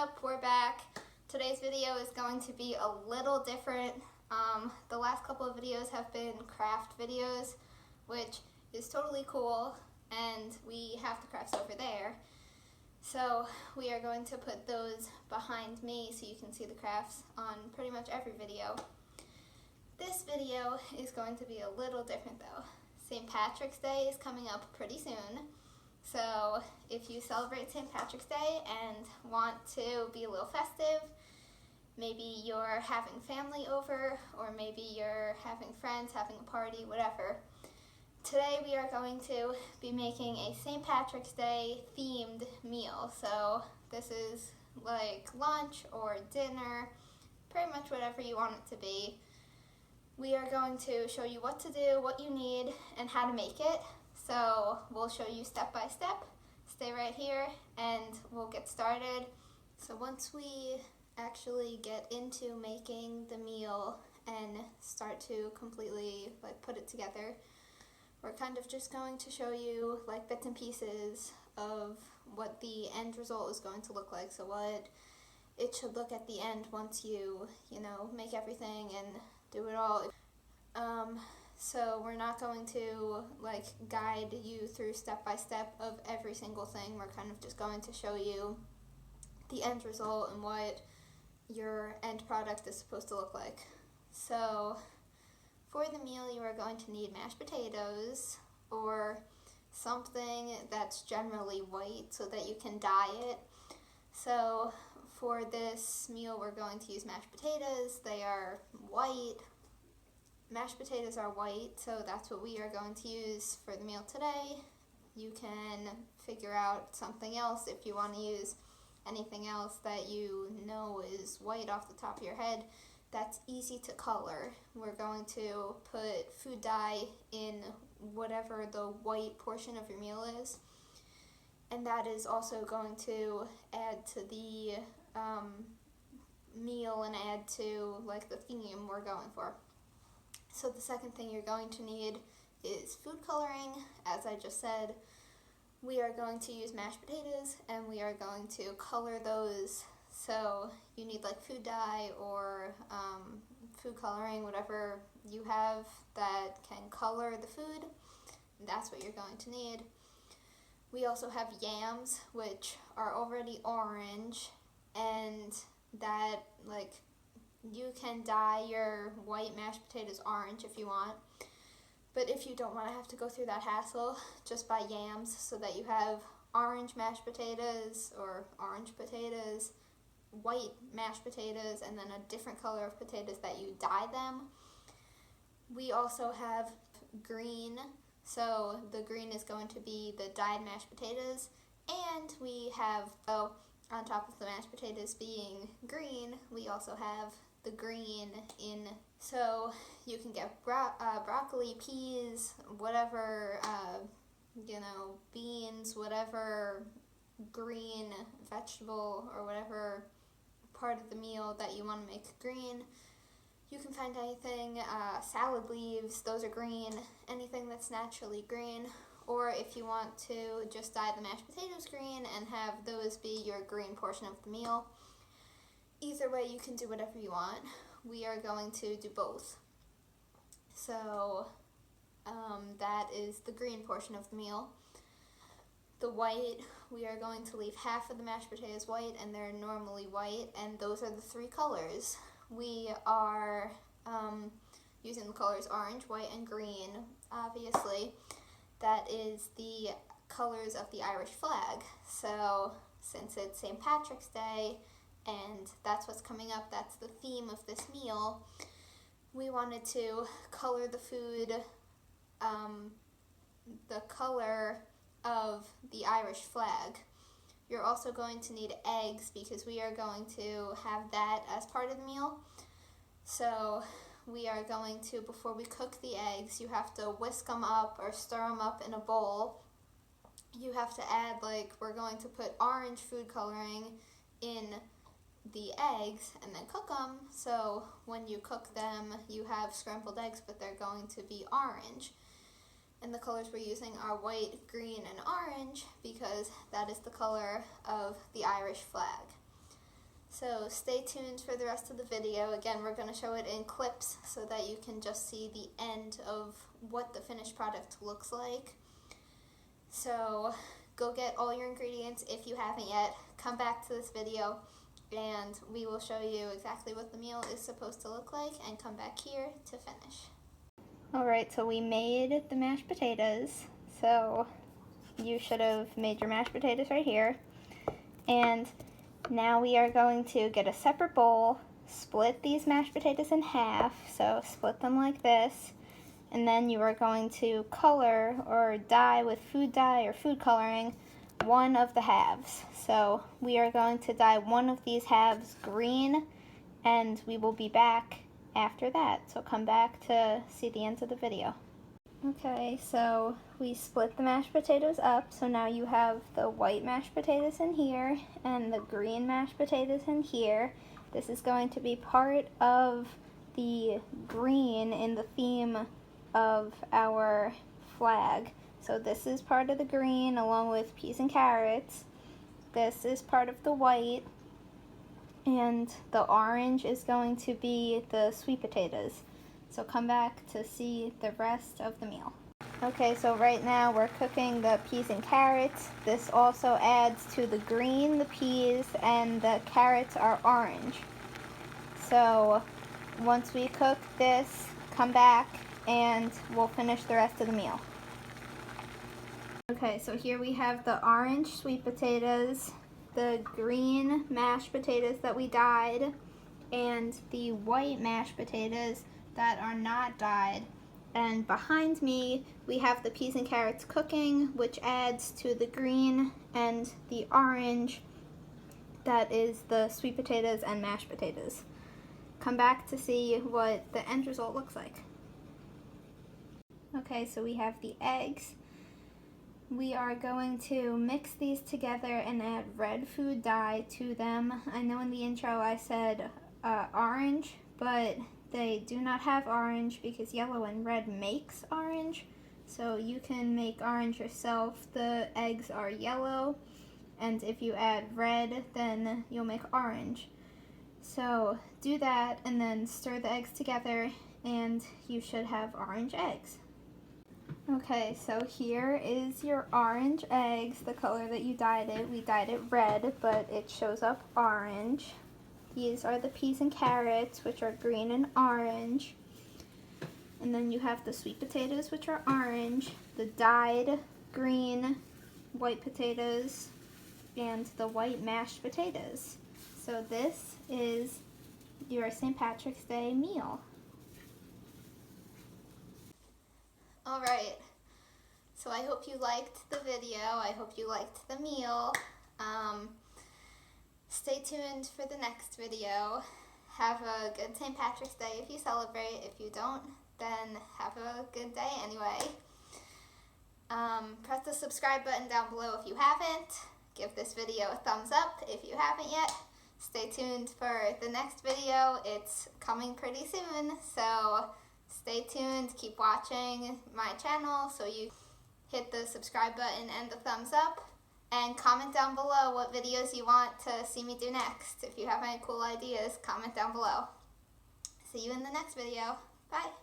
up? We're back. Today's video is going to be a little different. The last couple of videos have been craft videos, which is totally cool, and we have the crafts over there. So we are going to put those behind me so you can see the crafts on pretty much every video. This video is going to be a little different though. St. Patrick's Day is coming up pretty soon. So if you celebrate St. Patrick's Day and want to be a little festive, maybe you're having family over, or maybe you're having friends, having a party, whatever. Today we are going to be making a St. Patrick's Day themed meal. So this is like lunch or dinner, pretty much whatever you want it to be. We are going to show you what to do, what you need, and how to make it. So we'll show you step by step. Stay right here and we'll get started. So once we actually get into making the meal and start to completely put it together, we're kind of just going to show you bits and pieces of what the end result is going to look like. So what it should look at the end once you make everything and do it all. So we're not going to guide you through step by step of every single thing. We're kind of just going to show you the end result and what your end product is supposed to look like. So for the meal, you are going to need mashed potatoes or something that's generally white so that you can dye it. So for this meal, we're going to use mashed potatoes. They are white. Mashed potatoes are white, so that's what we are going to use for the meal today. You can figure out something else if you want to use anything else that you know is white off the top of your head. That's easy to color. We're going to put food dye in whatever the white portion of your meal is, and that is also going to add to the meal and add to the theme we're going for. So the second thing you're going to need is food coloring. As I just said, we are going to use mashed potatoes and we are going to color those. So you need food dye or food coloring, whatever you have that can color the food. That's what you're going to need. We also have yams, which are already orange, and that you can dye your white mashed potatoes orange if you want. But if you don't want to have to go through that hassle, just buy yams so that you have orange mashed potatoes or orange potatoes, white mashed potatoes, and then a different color of potatoes that you dye them. We also have green, so the green is going to be the dyed mashed potatoes. And we have, on top of the mashed potatoes being green, we also have the green in. So you can get broccoli, peas, whatever, beans, whatever green vegetable or whatever part of the meal that you want to make green. You can find anything, salad leaves, those are green, anything that's naturally green. Or if you want to just dye the mashed potatoes green and have those be your green portion of the meal. Either way, you can do whatever you want. We are going to do both. So that is the green portion of the meal. The white, we are going to leave half of the mashed potatoes white, and they're normally white, and those are the three colors. We are using the colors orange, white, and green, obviously. That is the colors of the Irish flag. So since it's St. Patrick's Day and that's what's coming up, that's the theme of this meal, we wanted to color the food the color of the Irish flag. You're also going to need eggs because we are going to have that as part of the meal. So we are going to, before we cook the eggs, you have to whisk them up or stir them up in a bowl. You have to add, we're going to put orange food coloring in the eggs and then cook them. So when you cook them, you have scrambled eggs, but they're going to be orange. And the colors we're using are white, green, and orange because that is the color of the Irish flag. So stay tuned for the rest of the video. Again, we're going to show it in clips so that you can just see the end of what the finished product looks like. So go get all your ingredients if you haven't yet. Come back to this video and we will show you exactly what the meal is supposed to look like and come back here to finish. Alright, so we made the mashed potatoes. So you should have made your mashed potatoes right here. And now we are going to get a separate bowl, split these mashed potatoes in half, so split them like this, and then you are going to color or dye with food dye or food coloring one of the halves. So we are going to dye one of these halves green, and we will be back after that. So come back to see the end of the video. Okay, so we split the mashed potatoes up, so now you have the white mashed potatoes in here and the green mashed potatoes in here. This is going to be part of the green in the theme of our flag. So this is part of the green along with peas and carrots. This is part of the white, and the orange is going to be the sweet potatoes. So come back to see the rest of the meal. Okay, so right now we're cooking the peas and carrots. This also adds to the green, the peas, and the carrots are orange. So once we cook this, come back and we'll finish the rest of the meal. Okay, so here we have the orange sweet potatoes, the green mashed potatoes that we dyed, and the white mashed potatoes that are not dyed. And behind me we have the peas and carrots cooking, which adds to the green, and the orange that is the sweet potatoes and mashed potatoes. Come back to see what the end result looks like. Okay, so we have the eggs. We are going to mix these together and add red food dye to them. I know in the intro I said orange, but they do not have orange because yellow and red makes orange. So you can make orange yourself. The eggs are yellow, and if you add red, then you'll make orange. So do that and then stir the eggs together and you should have orange eggs. Okay, so here is your orange eggs, the color that you dyed it. We dyed it red, but it shows up orange. These are the peas and carrots, which are green and orange. And then you have the sweet potatoes, which are orange, the dyed green white potatoes, and the white mashed potatoes. So this is your St. Patrick's Day meal. Alright, so I hope you liked the video. I hope you liked the meal. Stay tuned for the next video. Have a good St. Patrick's Day if you celebrate. If you don't, then have a good day anyway. Press the subscribe button down below if you haven't. Give this video a thumbs up if you haven't yet. Stay tuned for the next video. It's coming pretty soon, so stay tuned. Keep watching my channel so you hit the subscribe button and the thumbs up. And comment down below what videos you want to see me do next. If you have any cool ideas, comment down below. See you in the next video. Bye.